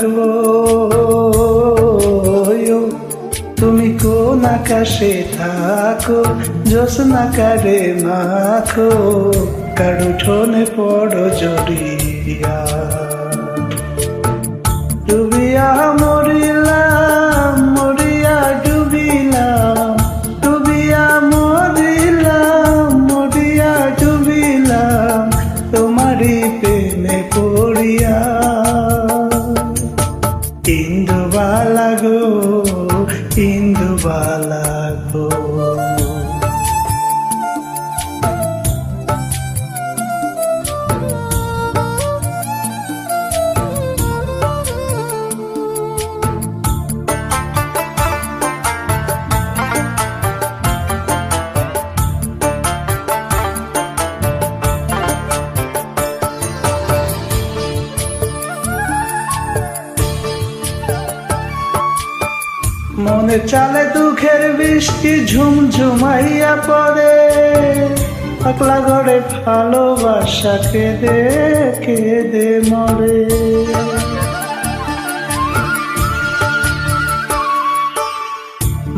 গো, তুমি কোন আকাশে থাকো, জ্যোৎস্না কারে মাখো, কার উঠোনে পড়ো জড়িয়া। ডুবিয়া মরিলাম, মরিয়া ডুবিলাম, ডুবিয়া মরিলাম, মরিয়া ডুবিলাম, তোমারই প্রেমে পড়িয়া। ইন্দুবালা গো, ইন্দুবালা গো, মনে চালে দুঃখের বৃষ্টি ঝুমঝুমাইয়া পড়ে, একলা ঘরে ভালোবাসা কেঁদে কেঁদে মরে।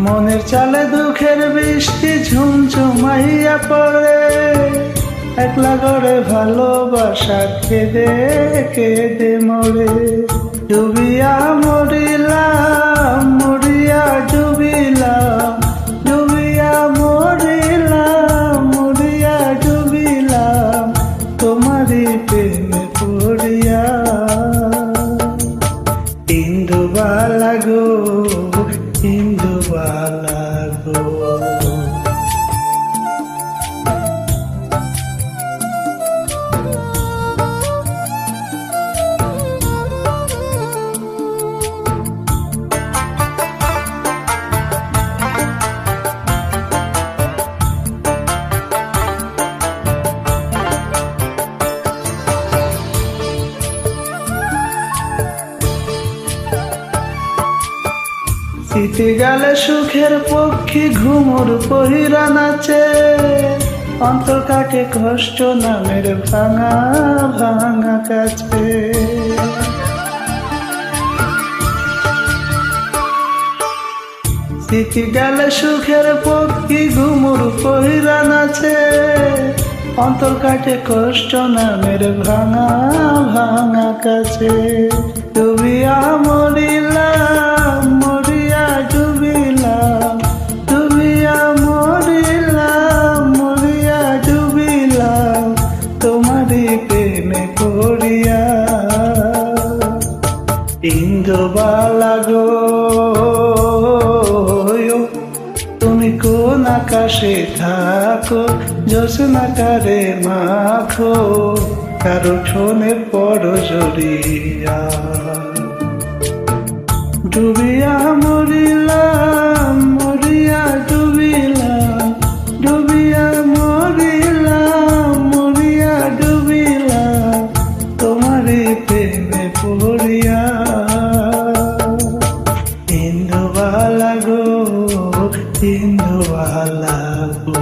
মনের চালে দুঃখের বৃষ্টি ঝুমঝুমাইয়া পড়ে, একলা ঘরে ভালোবাসা কেঁদে কেঁদে মরে। ডুবিয়া মরিলাম, মরিয়া ডুবিলাম, ডুবিয়া মরিলাম, মরিয়া ডুবিলাম, তোমারই প্রেমে পড়িয়া। ইন্দুবালা গো, ইন্দুবালা গো, শীতে গেলে সুখের পক্ষী ঘুমুর পহিরা নাচে, অন্তর কাটে কষ্ট নামের ভাঙা ভাঙা কাছে। শীতে গেলে সুখের পক্ষী ঘুমুর পহিরা নাচে, অন্তর কাটে কষ্ট নামের ভাঙা ভাঙা কাছে। ডুবিয়া মরিলাম, মরিয়া ডুবিলাম, ডুবিয়া মরিলাম, মরিয়া ডুবিলাম, তোমারই প্রেমে পড়িয়া। ইন্দুবালা গো, তুমি কোন আকাশে থাকো, জ্যোৎস্না কারে মাখো, কার উঠোনে পড়ো জড়িয়া। ডুবিয়া মরিলাম, মরিয়া ডুবিলাম, ডুবিয়া মরিলাম, মরিয়া ডুবিলাম, তোমারই প্রেমে পড়িয়া। ইন্দুবালা গো, ইন্দুবালা গো।